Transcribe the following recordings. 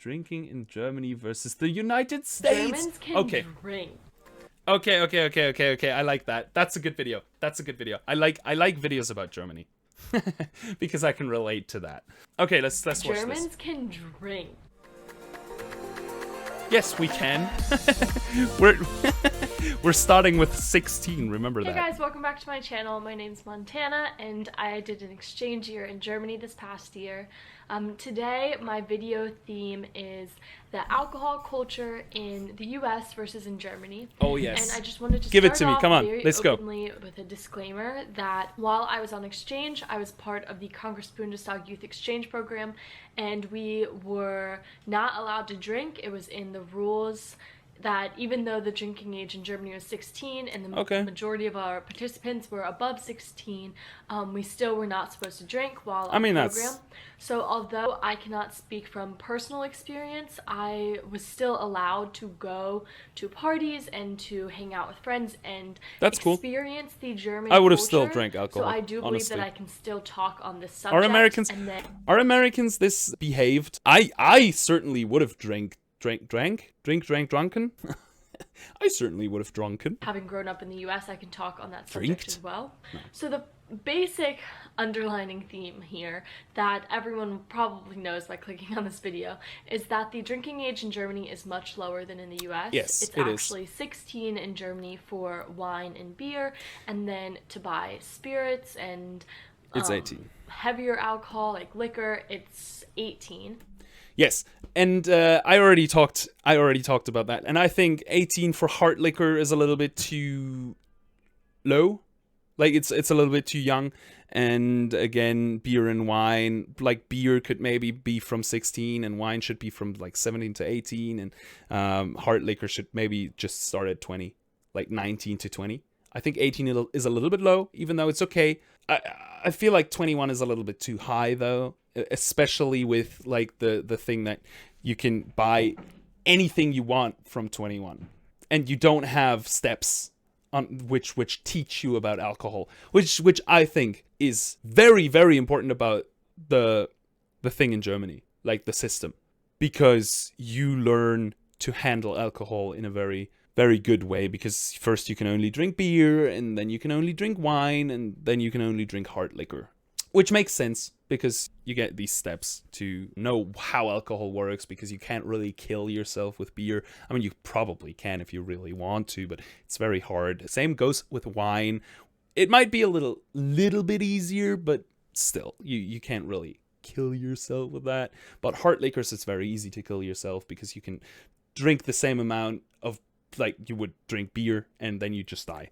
Drinking in Germany versus the United States. Germans can drink. Okay. I like that. That's a good video. I like videos about Germany. Because I can relate to that. Okay, let's watch this. Germans can drink. Yes, we can. We're starting with 16, remember that. Hey guys, welcome back to my channel. My name's Montana and I did an exchange year in Germany this past year. Today my video theme is the alcohol culture in the US versus in Germany. Oh yes. And I just wanted to give it start to me. off Come on, very let's go. openly with a disclaimer that while I was on exchange, I was part of the Congress Bundestag Youth Exchange Program, and we were not allowed to drink. It was in the rules that even though the drinking age in Germany was 16 and the majority of our participants were above 16, we still were not supposed to drink while on the program. So although I cannot speak from personal experience, I was still allowed to go to parties and to hang out with friends and experience the German I would have culture. still drank alcohol. So I do believe honestly. that I can still talk on this subject. Are Americans this behaved? I certainly would have drunken. I certainly would have drunken. Having grown up in the US, I can talk on that subject as well. No. So the basic underlining theme here that everyone probably knows by clicking on this video is that the drinking age in Germany is much lower than in the US. Yes, it's actually 16 in Germany for wine and beer, and then to buy spirits and it's 18. Heavier alcohol like liquor, it's 18. Yes, and I already talked about that, and I think 18 for hard liquor is a little bit too low, like it's a little bit too young. And again, beer and wine, like beer could maybe be from 16, and wine should be from like 17 to 18, and hard liquor should maybe just start at 20, like 19 to 20. I think 18 is a little bit low, even though it's okay. I feel like 21 is a little bit too high though, especially with like the thing that you can buy anything you want from 21, and you don't have steps on which teach you about alcohol, which I think is very, very important about the thing in Germany, like the system, because you learn to handle alcohol in a very, very good way, because first you can only drink beer, and then you can only drink wine, and then you can only drink hard liquor, which makes sense because you get these steps to know how alcohol works, because you can't really kill yourself with beer. I mean, you probably can if you really want to, but it's very hard. Same goes with wine. It might be a little bit easier, but still, you can't really kill yourself with that. But hard liquors, it's very easy to kill yourself because you can drink the same amount of, like you would drink beer, and then you just die.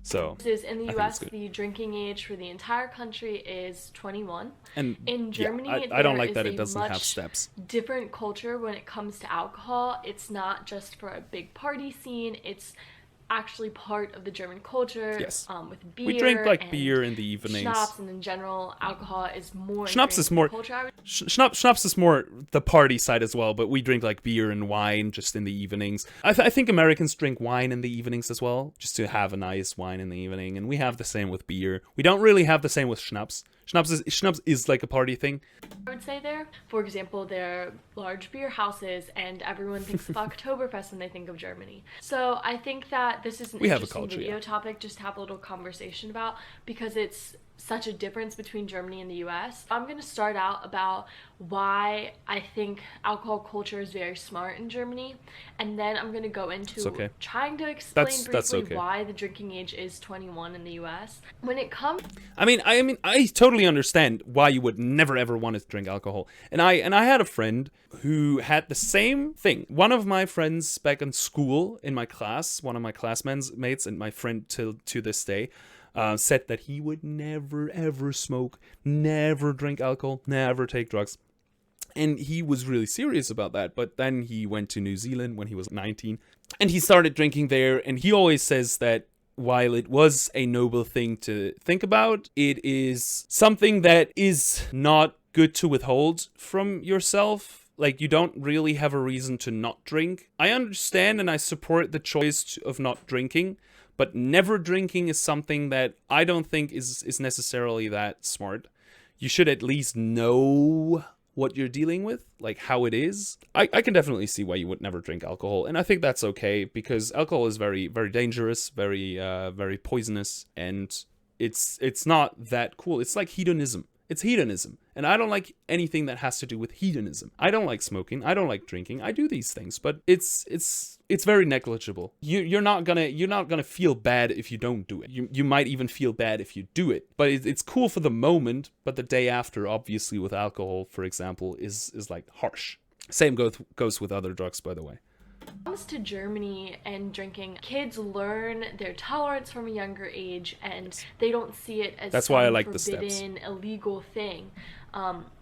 So in the US, the drinking age for the entire country is 21. And in Germany, I don't like that it doesn't have steps. Different culture when it comes to alcohol. It's not just for a big party scene. It's actually part of the German culture. Yes. With beer. We drink like beer in the evenings. Schnapps, and in general, alcohol is more. Schnapps is more. Schnapps is more the party side as well, but we drink like beer and wine just in the evenings. I think Americans drink wine in the evenings as well, just to have a nice wine in the evening, and we have the same with beer. We don't really have the same with schnapps. Schnapps is like a party thing. I would say there, for example, there are large beer houses, and everyone thinks of Oktoberfest when they think of Germany. So I think that this is an interesting video topic just to have a little conversation about, because it's such a difference between Germany and the US. I'm going to start out about why I think alcohol culture is very smart in Germany, and then I'm going to go into trying to explain briefly why the drinking age is 21 in the US. When it comes, I mean I totally understand why you would never ever want to drink alcohol. And I had a friend who had the same thing. One of my friends back in school, in my class, one of my classmates and my friend to this day, said that he would never ever smoke, never drink alcohol, never take drugs. And he was really serious about that. But then he went to New Zealand when he was 19, and he started drinking there. And he always says that while it was a noble thing to think about, it is something that is not good to withhold from yourself. Like, you don't really have a reason to not drink. I understand and I support the choice of not drinking, but never drinking is something that I don't think is necessarily that smart. You should at least know what you're dealing with, like how it is, I can definitely see why you would never drink alcohol. And I think that's okay, because alcohol is very, very dangerous, very, very poisonous, and it's not that cool. It's like hedonism. It's hedonism. And I don't like anything that has to do with hedonism. I don't like smoking. I don't like drinking. I do these things, but it's very negligible. You're not gonna feel bad if you don't do it. You might even feel bad if you do it. But it's cool for the moment, but the day after, obviously with alcohol, for example, is like harsh. Same goes with other drugs, by the way. When it comes to Germany and drinking, kids learn their tolerance from a younger age, and they don't see it as That's why I like some the steps. forbidden, illegal thing.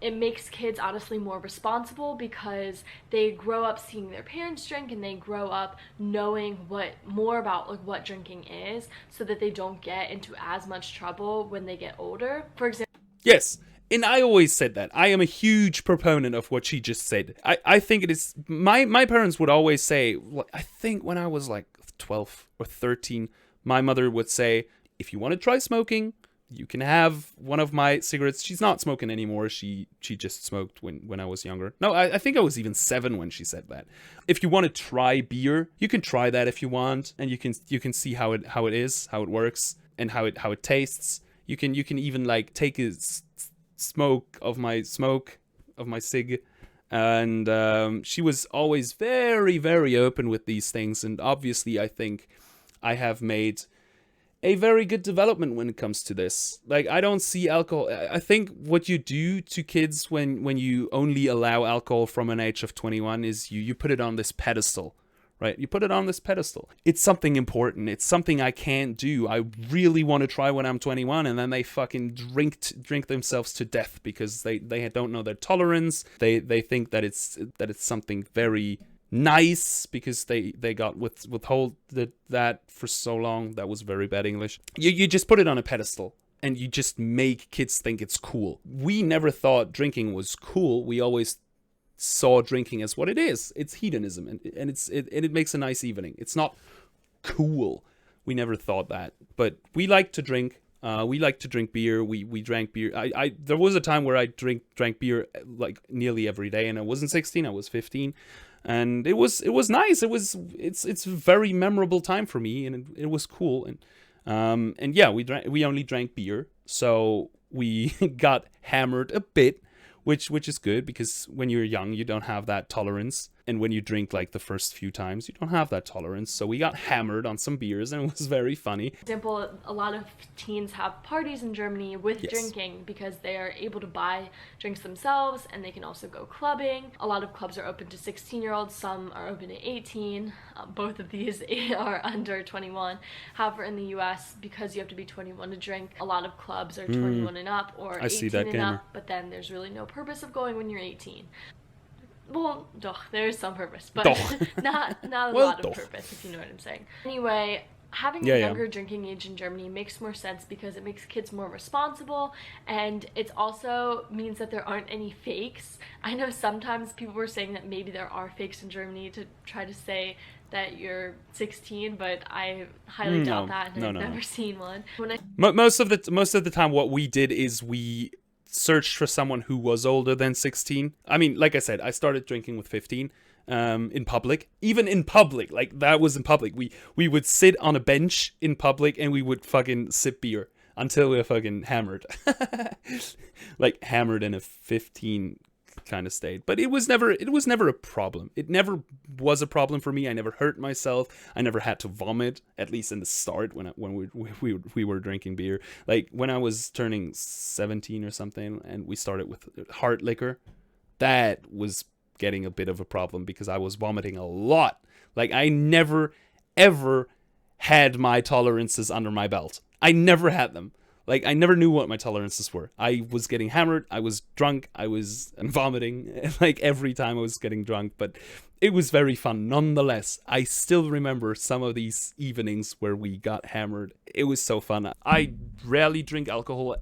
It makes kids honestly more responsible because they grow up seeing their parents drink, and they grow up knowing more about like what drinking is, so that they don't get into as much trouble when they get older. For example. Yes. And I always said that. I am a huge proponent of what she just said. I think it is... My parents would always say... I think when I was like 12 or 13, my mother would say, if you want to try smoking, you can have one of my cigarettes. She's not smoking anymore. She just smoked when I was younger. No, I think I was even 7 when she said that. If you want to try beer, you can try that if you want. And you can see how it is, how it works, and how it tastes. You can even like take a smoke of my cig, and she was always very, very open with these things. And obviously I think I have made a very good development when it comes to this. Like, I don't see alcohol... I think what you do to kids when you only allow alcohol from an age of 21 is you put it on this pedestal. Right? You put it on this pedestal. It's something important. It's something I can't do. I really want to try when I'm 21, and then they fucking drink themselves to death because they don't know their tolerance. They think that it's something very nice because they got withhold that for so long. That was very bad English. You just put it on a pedestal, and you just make kids think it's cool. We never thought drinking was cool. We always saw drinking as what it is. It's hedonism, and it makes a nice evening. It's not cool. We never thought that, but we like to drink. We like to drink beer. We drank beer. I there was a time where I drank beer like nearly every day, and I wasn't 16. I was 15, and it was nice. It's a very memorable time for me, and it was cool. And yeah, we only drank beer, so we got hammered a bit. Which is good, because when you're young, you don't have that tolerance. And when you drink like the first few times, you don't have that tolerance. So we got hammered on some beers, and it was very funny. For example, a lot of teens have parties in Germany with drinking because they are able to buy drinks themselves, and they can also go clubbing. A lot of clubs are open to 16-year-olds. Some are open to 18. Both of these are under 21. However, in the US, because you have to be 21 to drink, a lot of clubs are 21 and up, or 18 and up, but then there's really no purpose of going when you're 18. Well, there's some purpose, but not a lot of purpose, if you know what I'm saying. Anyway, having a younger drinking age in Germany makes more sense because it makes kids more responsible, and it also means that there aren't any fakes. I know sometimes people were saying that maybe there are fakes in Germany to try to say that you're 16, but I highly doubt that, and I've never seen one. Most of the time, what we did is we searched for someone who was older than 16. I mean, like I said, I started drinking with 15 in public. Even in public, like that was in public. We would sit on a bench in public, and we would fucking sip beer until we were fucking hammered. Like hammered in a 15 kind of state. But it was never a problem. It never was a problem for me. I never hurt myself. I never had to vomit, at least in the start when we were drinking beer. Like when I was turning 17 or something, and we started with hard liquor, that was getting a bit of a problem because I was vomiting a lot. Like I never ever had my tolerances under my belt. I never had them. Like, I never knew what my tolerances were. I was getting hammered, I was drunk, I was vomiting, like, every time I was getting drunk, but it was very fun. Nonetheless, I still remember some of these evenings where we got hammered. It was so fun. I rarely drink alcohol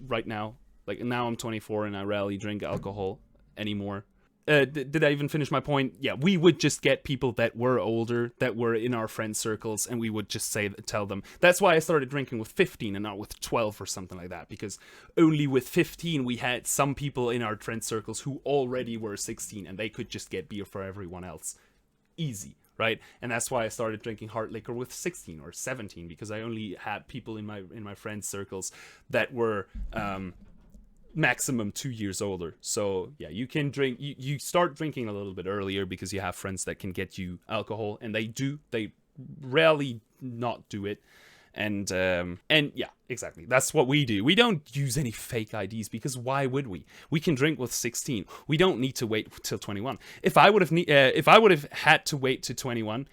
right now. Like, now I'm 24, and I rarely drink alcohol anymore. did I even finish my point? Yeah, we would just get people that were older, that were in our friend circles, and we would just tell them. That's why I started drinking with 15 and not with 12 or something like that, because only with 15 we had some people in our friend circles who already were 16, and they could just get beer for everyone else. Easy, right? And that's why I started drinking hard liquor with 16 or 17, because I only had people in my friend circles that were maximum 2 years older. So yeah, you can drink, you start drinking a little bit earlier because you have friends that can get you alcohol, and they rarely not do it. And yeah, exactly, that's what we do. We don't use any fake IDs, because why would we can drink with 16. We don't need to wait till 21. If I would have had to wait to 21,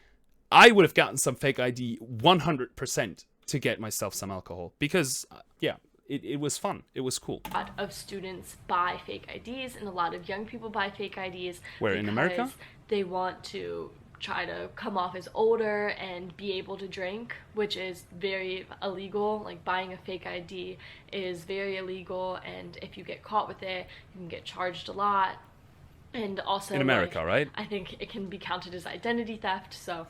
I would have gotten some fake ID 100% to get myself some alcohol, because yeah, it was fun. It was cool. A lot of students buy fake IDs, and a lot of young people buy fake IDs. Where, in America? They want to try to come off as older and be able to drink, which is very illegal. Like, buying a fake ID is very illegal, and if you get caught with it, you can get charged a lot. And also, in America, like, right? I think it can be counted as identity theft, so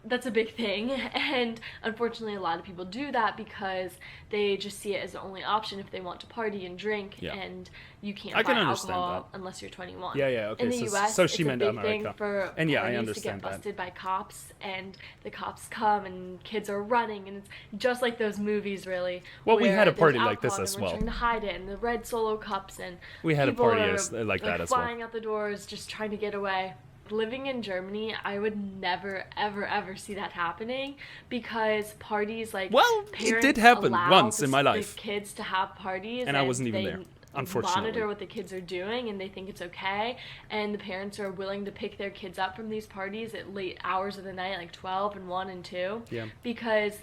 that's a big thing. And unfortunately, a lot of people do that because they just see it as the only option if they want to party and drink. Yeah. And you can't I buy can understand alcohol that. unless you're 21. Yeah, okay. In the US, so it's she a meant big America. thing for And yeah, I parties to understand get that. busted by cops, and the cops come and kids are running, and it's just like those movies, really. Well, we had a where party there's like this alcohol as and we're well. trying to hide it, and the red Solo cups, and We had a people party are, like that as well. flying out the doors, just trying to get away. Living in Germany, I would never, ever, ever see that happening, because parties, like, Well, it parents did happen allow once in my the life. kids to have parties, And I wasn't even they there, unfortunately. monitor what the kids are doing, and they think it's okay, and the parents are willing to pick their kids up from these parties at late hours of the night, like 12 and 1 and 2, Yeah. because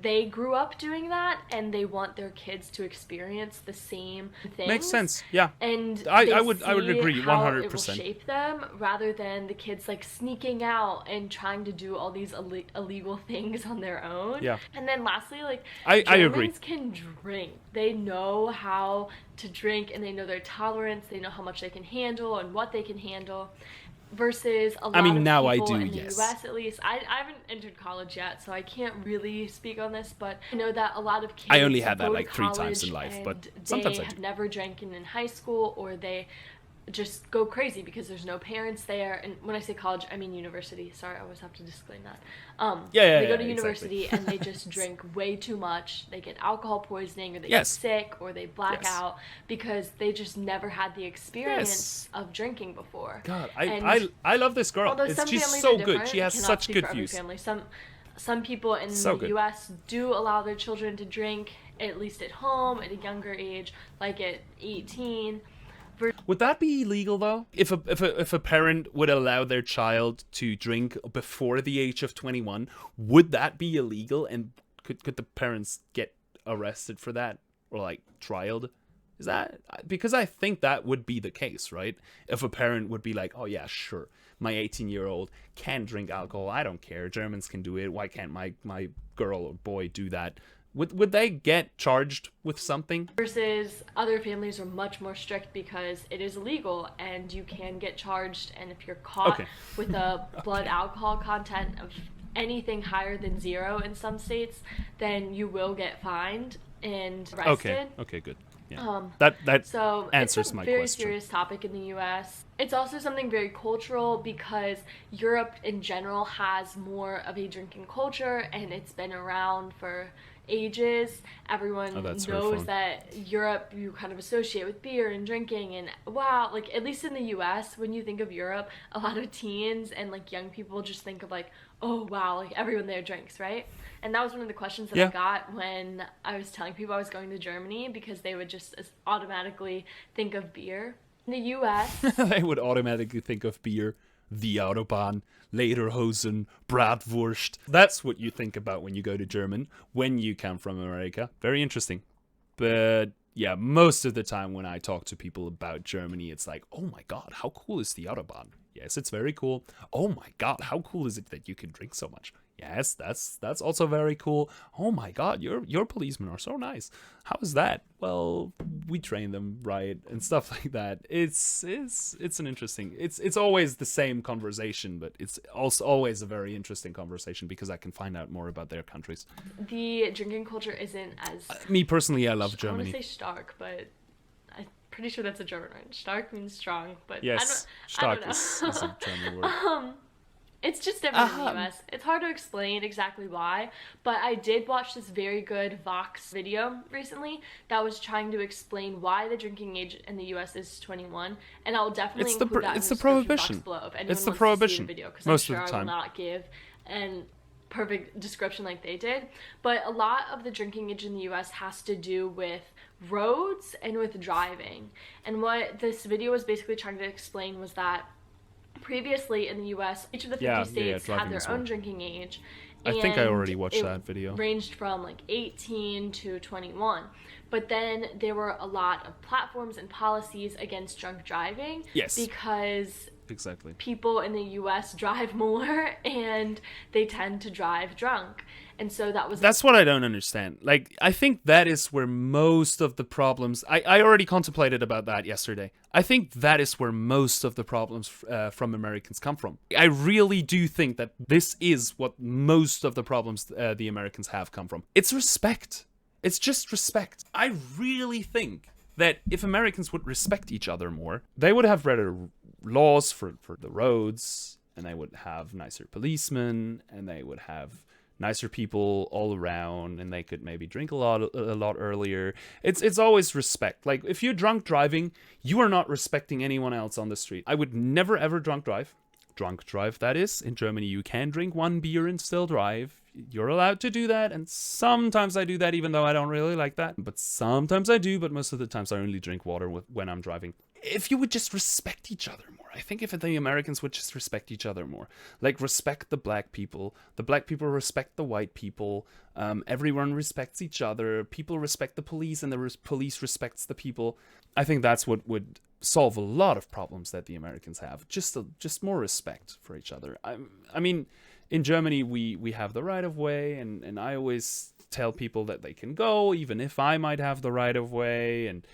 they grew up doing that, and they want their kids to experience the same things. Makes sense. Yeah. And I would agree how 100%. it will shape them, rather than the kids, like, sneaking out and trying to do all these illegal things on their own. Yeah. And then lastly, like, I agree. Germans can drink. They know how to drink, and they know their tolerance. They know how much they can handle and what they can handle. Versus a lot of now I people do, in the yes. US, at least. I haven't entered college yet, so I can't really speak on this, but I know that a lot of kids I only had that go to like 3 times in college life, but and sometimes they I do. have never drank in high school, or they just go crazy because there's no parents there. And when I say college, I mean university. Sorry, I always have to disclaim that. They go to university exactly. and they just drink way too much. They get alcohol poisoning, or they Yes. get sick, or they black Yes. out, because they just never had the experience of drinking before. God, And I love this girl. although some She's families so are good. different, She has I cannot such speak good for every views. family. Some people in So the good. US do allow their children to drink, at least at home, at a younger age, like at 18. Would that be illegal though? If a parent would allow their child to drink before the age of 21, would that be illegal? And could the parents get arrested for that, or like trialed? Is that, because I think that would be the case, right? If a parent would be like, "Oh yeah, sure, my 18-year-old can drink alcohol. I don't care. Germans can do it. Why can't my girl or boy do that?" Would they get charged with something? Versus other families are much more strict, because it is illegal and you can get charged, and if you're caught with a blood alcohol content of anything higher than 0 in some states, then you will get fined and arrested. Okay, good. Yeah. That So answers it's a my very question. serious topic in the US. It's also something very cultural, because Europe in general has more of a drinking culture, and it's been around for ages. Everyone that's knows fun. that Europe, you kind of associate with beer and drinking, and wow, like, at least in the US, when you think of Europe, a lot of teens and like young people just think of like, oh wow, like everyone there drinks, right? And that was one of the questions that I got when I was telling people I was going to Germany, because they would just automatically think of beer. In the US, They would automatically think of beer, the Autobahn, Lederhosen, Bratwurst. That's what you think about when you go to German, when you come from America. Very interesting. But yeah, most of the time when I talk to people about Germany, it's like, oh my god, how cool is the Autobahn? Yes, it's very cool. Oh my god, how cool is it that you can drink so much? Yes, that's also very cool. Oh my God, your policemen are so nice. How is that? Well, we train them right and stuff like that. It's an interesting. It's always the same conversation, but it's also always a very interesting conversation because I can find out more about their countries. The drinking culture isn't as Me personally, I love I want Germany. to say stark, but I'm pretty sure that's a German word. Stark means strong, but Yes, I don't stark is know. a German word. It's just different in the US. It's hard to explain exactly why, but I did watch this very good Vox video recently that was trying to explain why the drinking age in the US is 21, and I'll definitely include that in the It's the description box prohibition. below if anyone It's the wants to see the prohibition video, because I'm most sure of the I will time. not give an perfect description like they did. But a lot of the drinking age in the US has to do with roads and with driving. And what this video was basically trying to explain was that previously in the US, each of the 50 states had driving their as well. own drinking age. I think I and already watched it that video. ranged from like 18 to 21. But then there were a lot of platforms and policies against drunk driving. Yes. Because Exactly. people in the US drive more and they tend to drive drunk. And so That's what I don't understand. Like, I think that is where most of the problems... I already contemplated about that yesterday. I think that is where most of the problems from Americans come from. I really do think that this is what most of the problems the Americans have come from. It's respect. It's just respect. I really think that if Americans would respect each other more, they would have better laws for the roads, and they would have nicer policemen, and they would have nicer people all around, and they could maybe drink a lot earlier. It's always respect. Like, if you're drunk driving, you are not respecting anyone else on the street. I would never ever drunk drive, that is. In Germany, you can drink one beer and still drive. You're allowed to do that, and sometimes I do that, even though I don't really like that. But sometimes I do, but most of the times I only drink water when I'm driving. If you would just respect each other more, I think if the Americans would just respect each other more, like respect the black people respect the white people, everyone respects each other, people respect the police, and the police respects the people. I think that's what would solve a lot of problems that the Americans have. Just more respect for each other. I mean, in Germany, we have the right of way, and I always tell people that they can go, even if I might have the right of way, and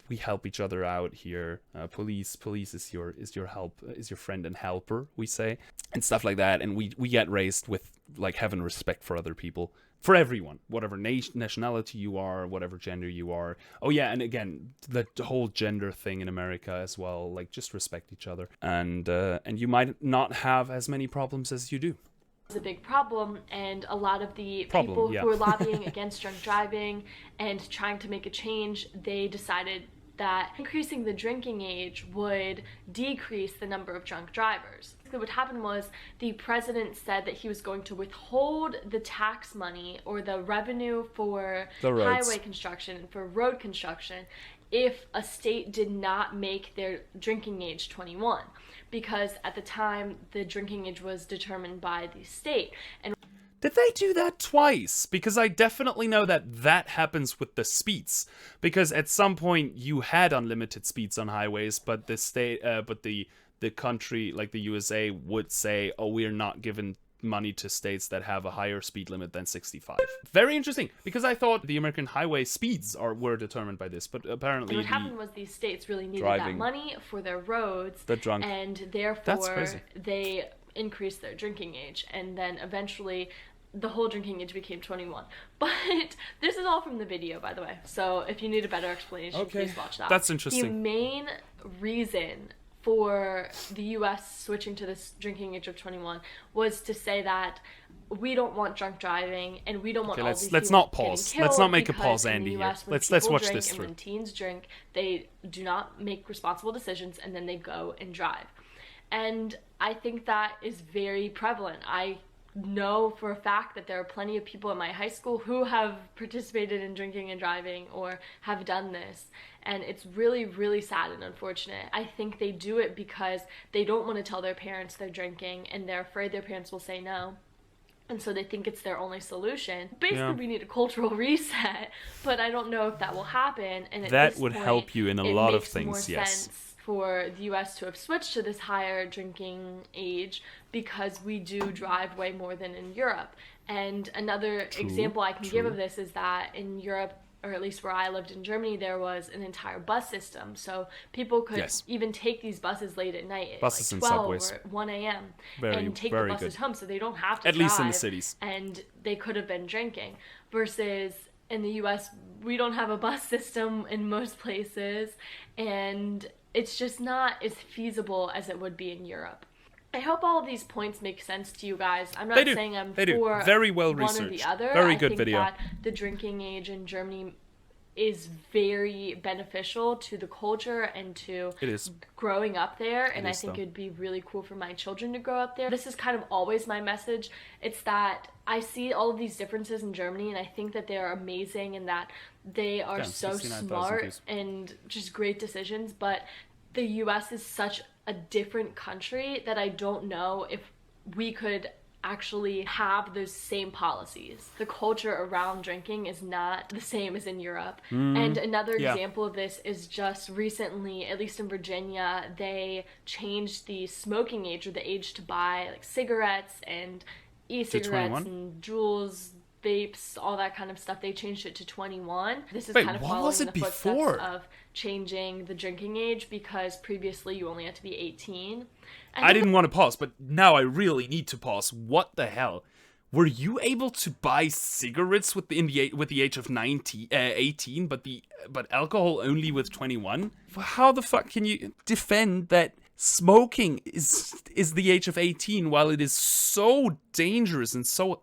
we help each other out here. Police is your friend and helper, we say, and stuff like that. And we get raised with like having respect for other people, for everyone, whatever nationality you are, whatever gender you are. Oh yeah, and again, the whole gender thing in America as well. Like, just respect each other, and you might not have as many problems as you do. A big problem, and a lot of the people who were lobbying against drunk driving and trying to make a change, they decided that increasing the drinking age would decrease the number of drunk drivers. What happened was the president said that he was going to withhold the tax money or the revenue for highway construction and for road construction if a state did not make their drinking age 21, because at the time the drinking age was determined by the state. And did they do that twice? Because I definitely know that happens with the speeds. Because at some point you had unlimited speeds on highways, but the country, like the USA, would say, "Oh, we're not giving money to states that have a higher speed limit than 65." Very interesting, because I thought the American highway speeds were determined by this, but apparently what happened was these states really needed that money for their roads, and therefore they increased their drinking age, and then eventually the whole drinking age became 21. But this is all from the video, by the way, so if you need a better explanation, please watch that. That's interesting. The main reason for the US switching to this drinking age of 21 was to say that we don't want drunk driving, and we don't want all these people let's not pause. Let's not make a pause, Andy. Here. Let's watch this through. When teens drink, they do not make responsible decisions, and then they go and drive. And I think that is very prevalent. I know for a fact that there are plenty of people in my high school who have participated in drinking and driving or have done this, and it's really, really sad and unfortunate. I think they do it because they don't want to tell their parents they're drinking, and they're afraid their parents will say no, and so they think it's their only solution. Basically, we need a cultural reset, but I don't know if that will happen. And at that this would point, help you in a lot of it makes more things. Yes. sense for the US to have switched to this higher drinking age because we do drive way more than in Europe. And another example I can give of this is that in Europe, or at least where I lived in Germany, there was an entire bus system. So people could even take these buses late at night at Buses like and 12 subways. or 1 a.m. Very, and take very the buses good. home, so they don't have to At drive. least in the cities. And they could have been drinking. Versus in the US, we don't have a bus system in most places, and it's just not as feasible as it would be in Europe. I hope all of these points make sense to you guys. I'm not saying I'm for very well one or the researched. other. Very good video. I think that the drinking age in Germany is very beneficial to the culture and to growing up there, and I think it'd be really cool for my children to grow up there. This is kind of always my message. It's that I see all of these differences in Germany, and I think that they are amazing and that they are so smart and just great decisions, but the US is such a different country that I don't know if we could actually have those same policies. The culture around drinking is not the same as in Europe. And another example of this is just recently, at least in Virginia, they changed the smoking age, or the age to buy like cigarettes and e-cigarettes and Juuls, vapes, all that kind of stuff. They changed it to 21. This is kind of following the footsteps of changing the drinking age, because previously you only had to be 18. I didn't want to pause, but now I really need to pause. What the hell? Were you able to buy cigarettes with the age of 18, but alcohol only with 21? How the fuck can you defend that smoking is the age of 18 while it is so dangerous and so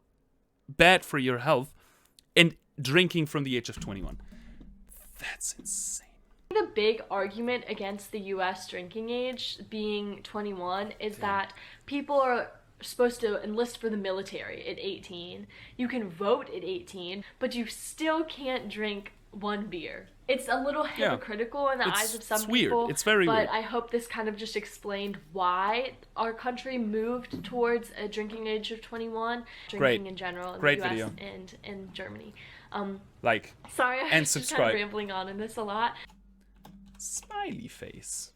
bad for your health, and drinking from the age of 21? That's insane. The big argument against the US drinking age being 21 is that people are supposed to enlist for the military at 18. You can vote at 18, but you still can't drink one beer. It's a little hypocritical in the eyes of some people. It's very weird. But I hope this kind of just explained why our country moved towards a drinking age of 21. Drinking in general in the US video. And in Germany. Sorry, I'm just kind of rambling on in this a lot. Smiley face.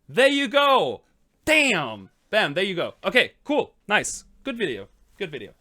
There you go. Damn. Bam, there you go. Okay, cool. Nice. Good video. Good video.